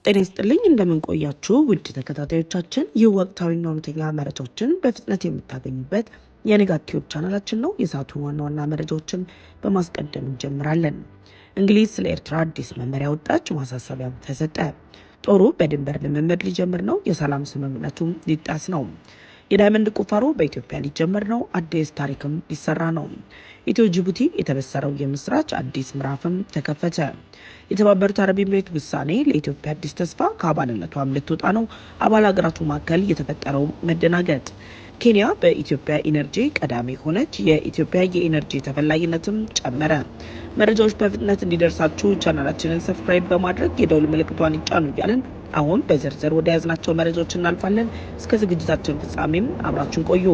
ጤና ይስጥልኝ እንደምን ቆያችሁ ውድ ተከታታዮቻችን። ይህ ወቅታዊና እውነተኛ መረጃዎችን በፍጥነት የምታገኙበት የንጋት ቲዩብ ቻናላችን ነው። የሰዓቱን ዋና ዋና መረጃዎችን በማስቀደም እንጀምራለን። እንግሊዝ ስለ ኤርትራ አዲስ መመሪያ ወጣች፣ ማሳሰቢያም ተሰጠ። ጦሩ በድንበር ልምምድ ሊጀምር ነው፣ የሰላም ስምምነቱም ሊጣስ ነው። የዳይመንድ ቁፋሮ በኢትዮጵያ ሊጀምር ነው፣ አዲስ ታሪክም ሊሰራ ነው። ኢትዮ ጅቡቲ የተበሰረው የምስራች፣ አዲስ ምዕራፍም ተከፈተ። የተባበሩት አረብ ኤሚሬት ውሳኔ ለኢትዮጵያ አዲስ ተስፋ፣ ከአባልነቷም ልትወጣ ነው። አባል ሀገራቱ መካከል የተፈጠረው መደናገጥ። ኬንያ በኢትዮጵያ ኢነርጂ ቀዳሚ ሆነች፣ የኢትዮጵያ የኢነርጂ ተፈላጊነትም ጨመረ። መረጃዎች በፍጥነት እንዲደርሳችሁ ቻናላችንን ሰብስክራይብ በማድረግ የደውል ምልክቷን ይጫኑ እያልን አሁን በዝርዝር ወደ ያዝናቸው መረጃዎች እናልፋለን። እስከ ዝግጅታችን ፍጻሜም አብራችን ቆዩ።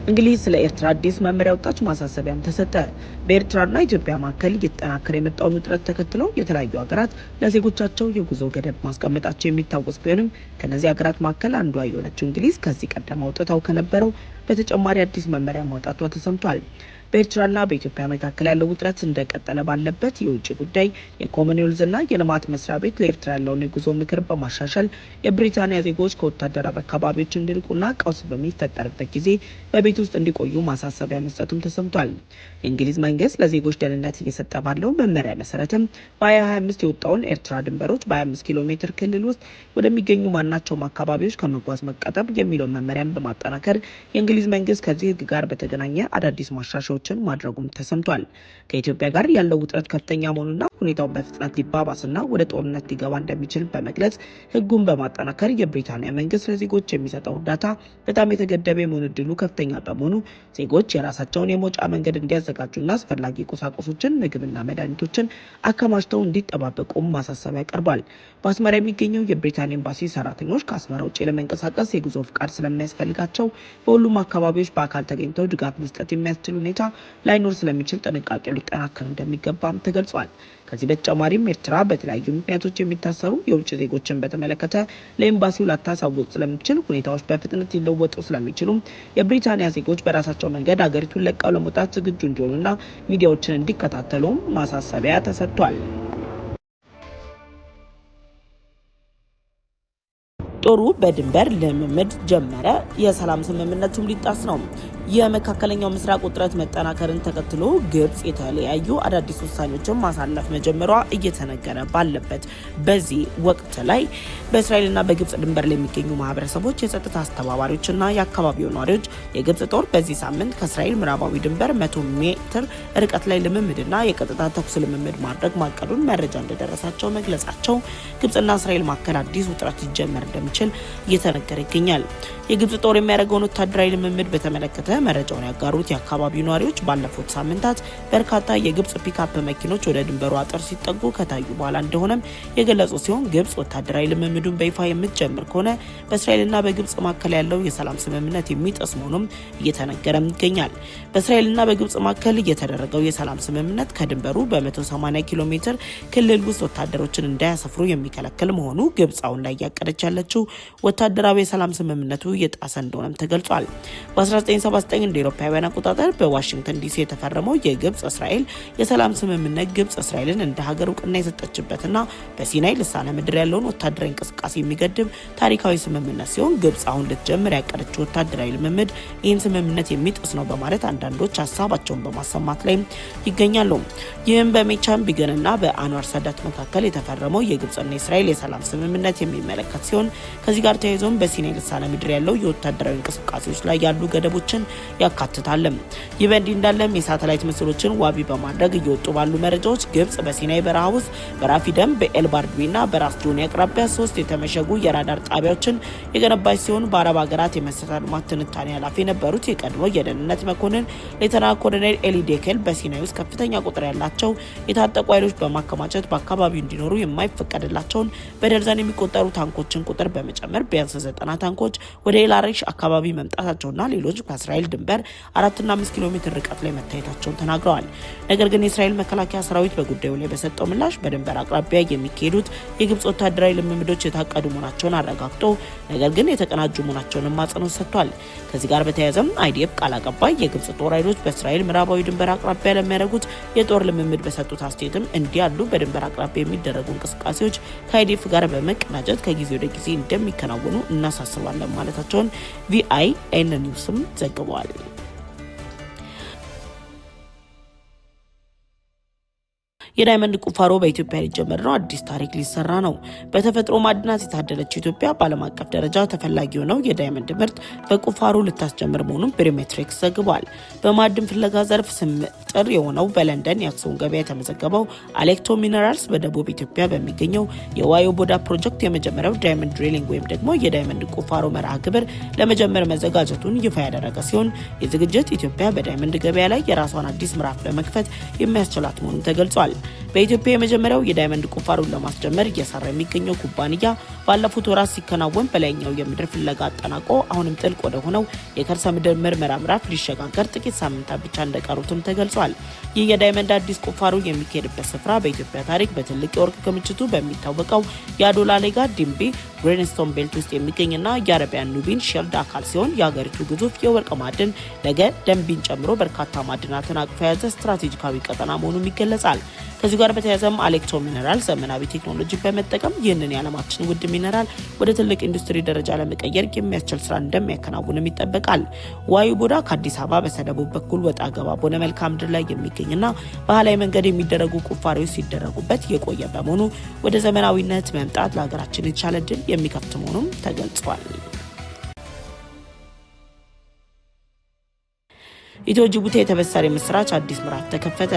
እንግሊዝ ስለ ኤርትራ አዲስ መመሪያ ወጣች፣ ማሳሰቢያም ተሰጠ። በኤርትራና ኢትዮጵያ መካከል እየተጠናከረ የመጣውን ውጥረት ተከትሎ የተለያዩ ሀገራት ለዜጎቻቸው የጉዞ ገደብ ማስቀመጣቸው የሚታወስ ቢሆንም ከነዚህ ሀገራት መካከል አንዷ የሆነችው እንግሊዝ ከዚህ ቀደም አውጥታው ከነበረው በተጨማሪ አዲስ መመሪያ ማውጣቷ ተሰምቷል። በኤርትራና በኢትዮጵያ መካከል ያለው ውጥረት እንደቀጠለ ባለበት የውጭ ጉዳይ የኮመንዌልዝና የልማት መስሪያ ቤት ለኤርትራ ያለውን የጉዞ ምክር በማሻሻል የብሪታንያ ዜጎች ከወታደራዊ አካባቢዎች እንዲርቁና ቀውስ በሚፈጠርበት ጊዜ በቤት ውስጥ እንዲቆዩ ማሳሰቢያ መስጠቱም ተሰምቷል። የእንግሊዝ መንግስት ለዜጎች ደህንነት እየሰጠ ባለው መመሪያ መሰረትም በ2025 የወጣውን ኤርትራ ድንበሮች በ25 ኪሎ ሜትር ክልል ውስጥ ወደሚገኙ ማናቸውም አካባቢዎች ከመጓዝ መቀጠብ የሚለውን መመሪያን በማጠናከር የእንግሊዝ መንግስት ከዚህ ህግ ጋር በተገናኘ አዳዲስ ማሻሻያዎችን ማድረጉም ተሰምቷል። ከኢትዮጵያ ጋር ያለው ውጥረት ከፍተኛ መሆኑና ሁኔታው በፍጥነት ሊባባስና ወደ ጦርነት ሊገባ እንደሚችል በመግለጽ ህጉን በማጠናከር የብሪታንያ መንግስት ለዜጎች የሚሰጠው እርዳታ በጣም የተገደበ የመሆን እድሉ ከፍተኛ በመሆኑ ዜጎች የራሳቸውን የመውጫ መንገድ እንዲያዘጋጁና አስፈላጊ ቁሳቁሶችን፣ ምግብና መድኃኒቶችን አከማችተው እንዲጠባበቁም ማሳሰቢያ ቀርቧል። በአስመራ የሚገኘው የብሪታንያ ኤምባሲ ሰራተኞች ከአስመራ ውጭ ለመንቀሳቀስ የጉዞ ፍቃድ ስለሚያስፈልጋቸው በሁሉም አካባቢዎች በአካል ተገኝተው ድጋፍ መስጠት የሚያስችል ሁኔታ ላይኖር ስለሚችል ጥንቃቄ ሊጠናከር እንደሚገባም ተገልጿል። ከዚህ በተጨማሪም ኤርትራ በተለያዩ ምክንያቶች የሚታሰሩ የውጭ ዜጎችን በተመለከተ ለኤምባሲው ላታሳውቅ ስለሚችል ሁኔታዎች በፍጥነት ሊለወጡ ስለሚችሉ የብሪታንያ ዜጎች በራሳቸው መንገድ ሀገሪቱን ለቀው ለመውጣት ዝግጁ እንዲሆኑና ሚዲያዎችን እንዲከታተሉ ማሳሰቢያ ተሰጥቷል። ጦሩ በድንበር ልምምድ ጀመረ፣ የሰላም ስምምነቱም ሊጣስ ነው። የመካከለኛው ምስራቅ ውጥረት መጠናከርን ተከትሎ ግብጽ የተለያዩ አዳዲስ ውሳኔዎችን ማሳለፍ መጀመሯ እየተነገረ ባለበት በዚህ ወቅት ላይ በእስራኤልና በግብጽ ድንበር ላይ የሚገኙ ማህበረሰቦች፣ የጸጥታ አስተባባሪዎችና የአካባቢው ነዋሪዎች የግብጽ ጦር በዚህ ሳምንት ከእስራኤል ምዕራባዊ ድንበር 100 ሜትር ርቀት ላይ ልምምድና የቀጥታ ተኩስ ልምምድ ማድረግ ማቀዱን መረጃ እንደደረሳቸው መግለጻቸው ግብጽና እስራኤል መካከል አዲስ ውጥረት ሊጀመር እንደሚችል እየተነገረ ይገኛል። የግብጽ ጦር የሚያደርገውን ወታደራዊ ልምምድ በተመለከተ መረጃውን ያጋሩት የአካባቢው ነዋሪዎች ባለፉት ሳምንታት በርካታ የግብጽ ፒክአፕ መኪኖች ወደ ድንበሩ አጥር ሲጠጉ ከታዩ በኋላ እንደሆነም የገለጹ ሲሆን ግብጽ ወታደራዊ ልምምዱን በይፋ የምትጀምር ከሆነ በእስራኤልና በግብጽ መካከል ያለው የሰላም ስምምነት የሚጥስ መሆኑም እየተነገረም ይገኛል። በእስራኤልና በግብጽ መካከል የተደረገው የሰላም ስምምነት ከድንበሩ በ180 ኪሎ ሜትር ክልል ውስጥ ወታደሮችን እንዳያሰፍሩ የሚከለክል መሆኑ ግብጽ አሁን ላይ እያቀደች ያለችው ወታደራዊ የሰላም ስምምነቱ የጣሰ እንደሆነም ተገልጿል። በ1979 እንደ አውሮፓውያን አቆጣጠር በዋሽንግተን ዲሲ የተፈረመው የግብጽ እስራኤል የሰላም ስምምነት ግብጽ እስራኤልን እንደ ሀገር እውቅና የሰጠችበትና በሲናይ ልሳነ ምድር ያለውን ወታደራዊ እንቅስቃሴ የሚገድብ ታሪካዊ ስምምነት ሲሆን ግብጽ አሁን ልትጀምር ያቀደችው ወታደራዊ ልምምድ ይህን ስምምነት የሚጥስ ነው በማለት አንዳንዶች ሀሳባቸውን በማሰማት ላይ ይገኛሉ። ይህም በሜቻም ቢገንና በአንዋር ሳዳት መካከል የተፈረመው የግብጽና የእስራኤል የሰላም ስምምነት የሚመለከት ሲሆን ከዚህ ጋር ተያይዞም በሲናይ ልሳነ ምድር ያለው የወታደራዊ እንቅስቃሴዎች ላይ ያሉ ገደቦችን ያካትታል። ይህ በእንዲህ እንዳለም የሳተላይት ምስሎችን ዋቢ በማድረግ እየወጡ ባሉ መረጃዎች ግብጽ በሲናይ በረሃ ውስጥ በራፊደም፣ በኤልባርድቢና በራስ ጆኒ አቅራቢያ 3 የተመሸጉ የራዳር ጣቢያዎችን የገነባች ሲሆን በአረብ ሀገራት የመሰረተ ልማት ትንታኔ ኃላፊ የነበሩት የቀድሞ የደህንነት መኮንን ሌተና ኮሎኔል ኤሊ ዴኬል በሲናይ ውስጥ ከፍተኛ ቁጥር ያላቸው የታጠቁ ኃይሎች በማከማቸት በአካባቢው እንዲኖሩ የማይፈቀድላቸውን በደርዘን የሚቆጠሩ ታንኮችን ቁጥር በመጨመር ቢያንስ 90 ታንኮች ወደ ኤላሬሽ አካባቢ መምጣታቸውና ሌሎች ከእስራኤል ድንበር 4 እና 5 ኪሎ ሜትር ርቀት ላይ መታየታቸውን ተናግረዋል። ነገር ግን የእስራኤል መከላከያ ሰራዊት በጉዳዩ ላይ በሰጠው ምላሽ በድንበር አቅራቢያ የሚካሄዱት የግብጽ ወታደራዊ ልምምዶች የታቀዱ መሆናቸውን አረጋግጦ ነገር ግን የተቀናጁ መሆናቸውን አጽንኦት ሰጥቷል። ከዚህ ጋር በተያያዘም አይዲኤፍ ቃል አቀባይ የግብጽ ጦር ኃይሎች በእስራኤል ምዕራባዊ ድንበር አቅራቢያ ለሚያደርጉት የጦር ልምምድ በሰጡት አስተያየትም እንዲህ ያሉ በድንበር አቅራቢያ የሚደረጉ እንቅስቃሴዎች ከአይዲኤፍ ጋር በመቀናጀት ከጊዜ ወደ ጊዜ እንደሚከናወኑ እናሳስባለን ማለታቸውን ቪአይኤን ኒውስም ዘግቧል። የዳይመንድ ቁፋሮ በኢትዮጵያ ሊጀመር ነው። አዲስ ታሪክ ሊሰራ ነው። በተፈጥሮ ማዕድናት የታደለችው ኢትዮጵያ በዓለም አቀፍ ደረጃ ተፈላጊ ሆነው የዳይመንድ ምርት በቁፋሮ ልታስጀምር መሆኑን ብሪሜትሪክስ ዘግቧል። በማዕድን ፍለጋ ዘርፍ ስመጥር የሆነው በለንደን የአክሲዮን ገበያ የተመዘገበው አሌክቶ ሚነራልስ በደቡብ ኢትዮጵያ በሚገኘው የዋዮ ቦዳ ፕሮጀክት የመጀመሪያው ዳይመንድ ድሪሊንግ ወይም ደግሞ የዳይመንድ ቁፋሮ መርሃ ግብር ለመጀመር መዘጋጀቱን ይፋ ያደረገ ሲሆን የዝግጅት ኢትዮጵያ በዳይመንድ ገበያ ላይ የራሷን አዲስ ምዕራፍ ለመክፈት የሚያስችላት መሆኑን ተገልጿል። በኢትዮጵያ የመጀመሪያው የዳይመንድ ቁፋሮን ለማስጀመር እየሰራ የሚገኘው ኩባንያ ባለፉት ወራት ሲከናወን በላይኛው የምድር ፍለጋ አጠናቆ አሁንም ጥልቅ ወደ ሆነው የከርሰ ምድር ምርመራ ምዕራፍ ሊሸጋገር ጥቂት ሳምንታት ብቻ እንደቀሩትም ተገልጿል። ይህ የዳይመንድ አዲስ ቁፋሮ የሚካሄድበት ስፍራ በኢትዮጵያ ታሪክ በትልቅ የወርቅ ክምችቱ በሚታወቀው የአዶላ ሌጋ ዲምቢ ግሬንስቶን ቤልት ውስጥ የሚገኝና የአረቢያን ኑቢን ሼልድ አካል ሲሆን የሀገሪቱ ግዙፍ የወርቅ ማዕድን ነገ ደንቢን ጨምሮ በርካታ ማዕድናትን አቅፎ የያዘ ስትራቴጂካዊ ቀጠና መሆኑም ይገለጻል። ከዚህ ጋር በተያያዘም አሌክቶ ሚነራል ዘመናዊ ቴክኖሎጂ በመጠቀም ይህንን የዓለማችን ውድ ሚነራል ወደ ትልቅ ኢንዱስትሪ ደረጃ ለመቀየር የሚያስችል ስራ እንደሚያከናውንም ይጠበቃል። ዋዩ ቦዳ ከአዲስ አበባ በስተደቡብ በኩል ወጣ ገባ በሆነ መልክዓ ምድር ላይ የሚገኝና ባህላዊ መንገድ የሚደረጉ ቁፋሮዎች ሲደረጉበት የቆየ በመሆኑ ወደ ዘመናዊነት መምጣት ለሀገራችን የተሻለ ዕድል የሚከፍት መሆኑም ተገልጿል። ኢትዮ ጅቡቲ የተበሰረ ምስራች አዲስ ምዕራፍ ተከፈተ።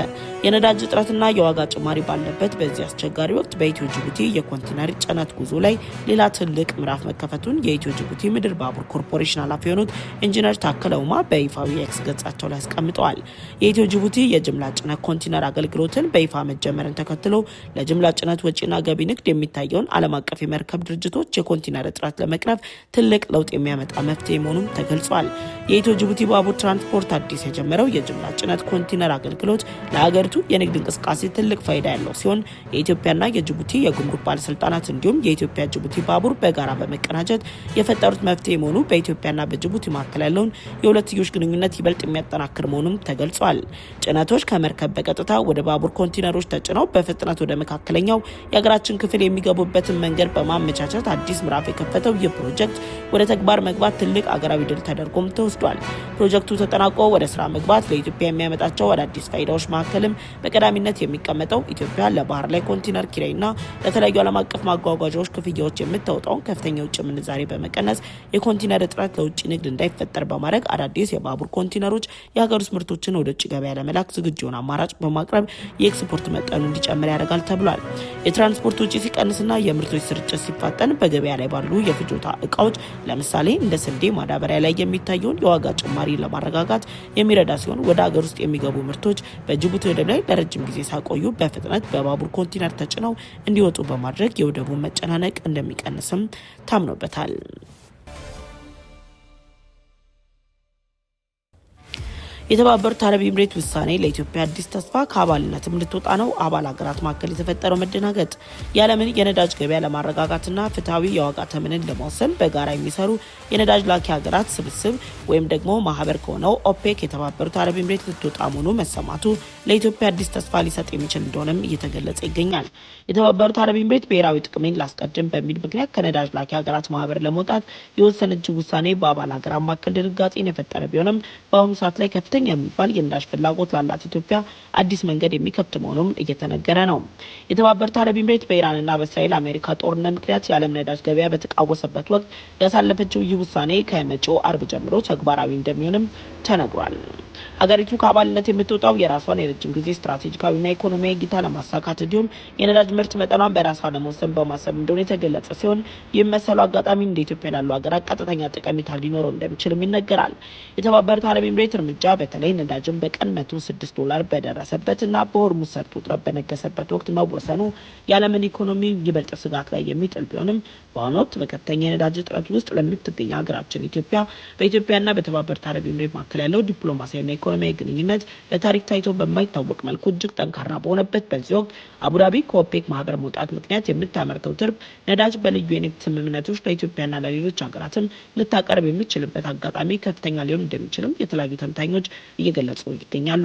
የነዳጅ እጥረትና የዋጋ ጭማሪ ባለበት በዚህ አስቸጋሪ ወቅት በኢትዮ ጅቡቲ የኮንቴነር ጭነት ጉዞ ላይ ሌላ ትልቅ ምዕራፍ መከፈቱን የኢትዮ ጅቡቲ ምድር ባቡር ኮርፖሬሽን ኃላፊ የሆኑት ኢንጂነር ታከለ ኡማ በይፋዊ ኤክስ ገጻቸው ላይ አስቀምጠዋል። የኢትዮ ጅቡቲ የጅምላ ጭነት ኮንቴነር አገልግሎትን በይፋ መጀመርን ተከትሎ ለጅምላ ጭነት ወጪና ገቢ ንግድ የሚታየውን ዓለም አቀፍ የመርከብ ድርጅቶች የኮንቴነር እጥረት ለመቅረፍ ትልቅ ለውጥ የሚያመጣ መፍትሄ መሆኑን ተገልጿል። የኢትዮ ጅቡቲ ባቡር ትራንስፖርት አዲስ የጀመረው የጅምላ ጭነት ኮንቴነር አገልግሎት ለሀገሪቱ የንግድ እንቅስቃሴ ትልቅ ፋይዳ ያለው ሲሆን የኢትዮጵያና የጅቡቲ የጉምሩክ ባለስልጣናት እንዲሁም የኢትዮጵያ ጅቡቲ ባቡር በጋራ በመቀናጀት የፈጠሩት መፍትሄ መሆኑ በኢትዮጵያና በጅቡቲ መካከል ያለውን የሁለትዮሽ ግንኙነት ይበልጥ የሚያጠናክር መሆኑም ተገልጿል። ጭነቶች ከመርከብ በቀጥታ ወደ ባቡር ኮንቴነሮች ተጭነው በፍጥነት ወደ መካከለኛው የሀገራችን ክፍል የሚገቡበትን መንገድ በማመቻቸት አዲስ ምዕራፍ የከፈተው ይህ ፕሮጀክት ወደ ተግባር መግባት ትልቅ አገራዊ ድል ተደርጎም ተወስዷል። ፕሮጀክቱ ተጠናቆ ወደ ስራ መግባት ለኢትዮጵያ የሚያመጣቸው አዳዲስ ፋይዳዎች መካከልም በቀዳሚነት የሚቀመጠው ኢትዮጵያ ለባህር ላይ ኮንቴነር ኪራይና ለተለያዩ ዓለም አቀፍ ማጓጓዣዎች ክፍያዎች የምታወጣውን ከፍተኛ የውጭ ምንዛሬ በመቀነስ የኮንቴነር እጥረት ለውጭ ንግድ እንዳይፈጠር በማድረግ አዳዲስ የባቡር ኮንቴነሮች የሀገር ውስጥ ምርቶችን ወደ ውጭ ገበያ ለመላክ ዝግጁ የሆነ አማራጭ በማቅረብ የኤክስፖርት መጠኑ እንዲጨምር ያደርጋል ተብሏል። የትራንስፖርት ወጪ ሲቀንስና የምርቶች ስርጭት ሲፋጠን በገበያ ላይ ባሉ የፍጆታ እቃዎች ለምሳሌ እንደ ስንዴ፣ ማዳበሪያ ላይ የሚታየውን የዋጋ ጭማሪ ለማረጋጋት የሚረዳ ሲሆን ወደ ሀገር ውስጥ የሚገቡ ምርቶች በጅቡቲ ወደብ ላይ ለረጅም ጊዜ ሳይቆዩ በፍጥነት በባቡር ኮንቴነር ተጭነው እንዲወጡ በማድረግ የወደቡን መጨናነቅ እንደሚቀንስም ታምኖበታል። የተባበሩት አረብ ኤምሬት ውሳኔ ለኢትዮጵያ አዲስ ተስፋ ከአባልነትም ልትወጣ ነው። አባል ሀገራት መካከል የተፈጠረው መደናገጥ የዓለምን የነዳጅ ገበያ ለማረጋጋትና ፍትሐዊ የዋጋ ተመንን ለመወሰን በጋራ የሚሰሩ የነዳጅ ላኪ ሀገራት ስብስብ ወይም ደግሞ ማህበር ከሆነው ኦፔክ የተባበሩት አረብ ኤምሬት ልትወጣ መሆኑ መሰማቱ ለኢትዮጵያ አዲስ ተስፋ ሊሰጥ የሚችል እንደሆነም እየተገለጸ ይገኛል። የተባበሩት አረብ ኤምሬት ብሔራዊ ጥቅሜን ላስቀድም በሚል ምክንያት ከነዳጅ ላኪ ሀገራት ማህበር ለመውጣት የወሰነችው ውሳኔ በአባል ሀገራት መካከል ድንጋጤን የፈጠረ ቢሆንም በአሁኑ ሰዓት ላይ ከፍተኛ የሚባል የነዳጅ ፍላጎት ላላት ኢትዮጵያ አዲስ መንገድ የሚከፍት መሆኑም እየተነገረ ነው። የተባበሩት አረብ ኤምሬት በኢራንና በእስራኤል አሜሪካ ጦርነት ምክንያት የዓለም ነዳጅ ገበያ በተቃወሰበት ወቅት ያሳለፈችው ይህ ውሳኔ ከመጪው አርብ ጀምሮ ተግባራዊ እንደሚሆንም ተነግሯል። ሀገሪቱ ከአባልነት የምትወጣው የራሷን የረጅም ጊዜ ስትራቴጂካዊና ኢኮኖሚያዊ እይታ ለማሳካት እንዲሁም የነዳጅ ምርት መጠኗን በራሷ ለመወሰን በማሰብ እንደሆነ የተገለጸ ሲሆን ይህ መሰሉ አጋጣሚ እንደ ኢትዮጵያ ላሉ ሀገራት ቀጥተኛ ጠቀሜታ ሊኖረው እንደሚችልም ይነገራል። የተባበሩት አረብ ኤምሬት እርምጃ በተለይ ነዳጅን በቀን $106 በደረሰበትና በሆርሙዝ ሰርጥ ውጥረት በነገሰበት ወቅት መወሰኑ የዓለምን ኢኮኖሚ ይበልጥ ስጋት ላይ የሚጥል ቢሆንም በአሁኑ ወቅት በከፍተኛ የነዳጅ እጥረት ውስጥ ለምትገኝ ሀገራችን ኢትዮጵያ በኢትዮጵያና በተባበሩት አረብ ኤሚሬት መካከል ያለው ዲፕሎማሲያዊና ኢኮኖሚያዊ ግንኙነት በታሪክ ታይቶ በማይታወቅ መልኩ እጅግ ጠንካራ በሆነበት በዚህ ወቅት አቡዳቢ ከኦፔክ ማህበር መውጣት ምክንያት የምታመርተው ትርፍ ነዳጅ በልዩ የንግድ ስምምነቶች ለኢትዮጵያና ለሌሎች ሀገራትም ልታቀርብ የሚችልበት አጋጣሚ ከፍተኛ ሊሆን እንደሚችልም የተለያዩ ተንታኞች እየገለጹ ይገኛሉ።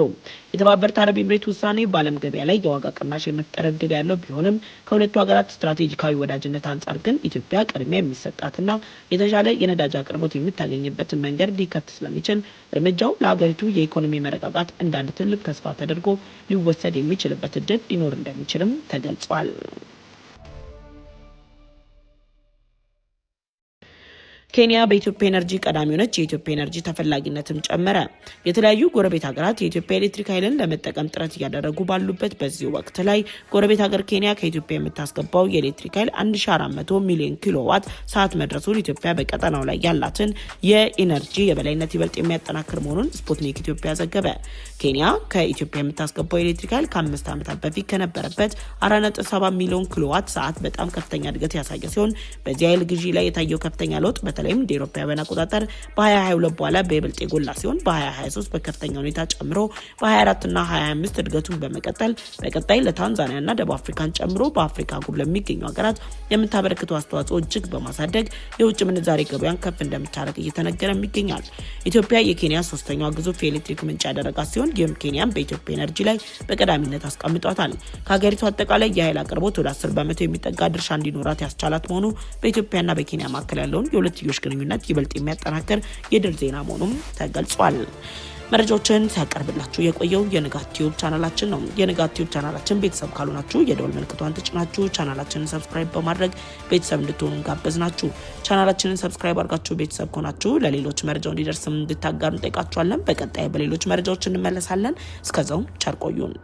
የተባበሩት አረብ ኤሚሬት ውሳኔ በዓለም ገበያ ላይ የዋጋ ቅናሽ የመፍጠር እድል ያለው ቢሆንም ከሁለቱ ሀገራት ስትራቴጂካዊ ወዳጅነት አንጻር ግን ኢትዮጵያ ቅድሚያ የሚሰጣትና የተሻለ የነዳጅ አቅርቦት የምታገኝበትን መንገድ ሊከፍት ስለሚችል እርምጃው ለሀገሪቱ የኢኮኖሚ መረጋጋት እንዳንድ ትልቅ ተስፋ ተደርጎ ሊወሰድ የሚችልበት እድል ሊኖር እንደሚችልም ተገልጿል። ኬንያ በኢትዮጵያ ኤነርጂ ቀዳሚ ሆነች። የኢትዮጵያ ኤነርጂ ተፈላጊነትም ጨመረ። የተለያዩ ጎረቤት ሀገራት የኢትዮጵያ ኤሌክትሪክ ኃይልን ለመጠቀም ጥረት እያደረጉ ባሉበት በዚህ ወቅት ላይ ጎረቤት ሀገር ኬንያ ከኢትዮጵያ የምታስገባው የኤሌክትሪክ ኃይል 1400 ሚሊዮን ኪሎዋት ሰዓት መድረሱን ኢትዮጵያ በቀጠናው ላይ ያላትን የኤነርጂ የበላይነት ይበልጥ የሚያጠናክር መሆኑን ስፑትኒክ ኢትዮጵያ ዘገበ። ኬንያ ከኢትዮጵያ የምታስገባው የኤሌክትሪክ ኃይል ከ5 ዓመታት በፊት ከነበረበት 4.7 ሚሊዮን ኪሎዋት ሰዓት በጣም ከፍተኛ እድገት ያሳየ ሲሆን በዚህ ኃይል ግዢ ላይ የታየው ከፍተኛ ለውጥ በተለይም እንደ አውሮፓውያን አቆጣጠር በ2022 በኋላ በይበልጥ የጎላ ሲሆን በ2023 በከፍተኛ ሁኔታ ጨምሮ በ24 እና 25 እድገቱን በመቀጠል በቀጣይ ለታንዛኒያ እና ደቡብ አፍሪካን ጨምሮ በአፍሪካ አህጉር ለሚገኙ ሀገራት የምታበረክተው አስተዋጽኦ እጅግ በማሳደግ የውጭ ምንዛሬ ገበያን ከፍ እንደምታደርግ እየተነገረ ይገኛል። ኢትዮጵያ የኬንያ ሶስተኛዋ ግዙፍ የኤሌክትሪክ ምንጭ ያደረጋት ሲሆን ይህም ኬንያን በኢትዮጵያ ኤነርጂ ላይ በቀዳሚነት አስቀምጧታል። ከሀገሪቱ አጠቃላይ የኃይል አቅርቦት ወደ 10% የሚጠጋ ድርሻ እንዲኖራት ያስቻላት መሆኑ በኢትዮጵያና በኬንያ መካከል ያለውን የሁለትዮሽ ግንኙነት ይበልጥ የሚያጠናክር የድል ዜና መሆኑም ተገልጿል። መረጃዎችን ሲያቀርብላችሁ የቆየው የንጋት ቲዩብ ቻናላችን ነው። የንጋት ቲዩብ ቻናላችን ቤተሰብ ካልሆናችሁ የደወል ምልክቷን ተጭናችሁ ቻናላችንን ሰብስክራይብ በማድረግ ቤተሰብ እንድትሆኑ ጋበዝናችሁ። ቻናላችንን ሰብስክራይብ አድርጋችሁ ቤተሰብ ከሆናችሁ ለሌሎች መረጃው እንዲደርስም እንድታጋሩ እንጠይቃችኋለን። በቀጣይ በሌሎች መረጃዎች እንመለሳለን። እስከዛው ቸር ቆዩን።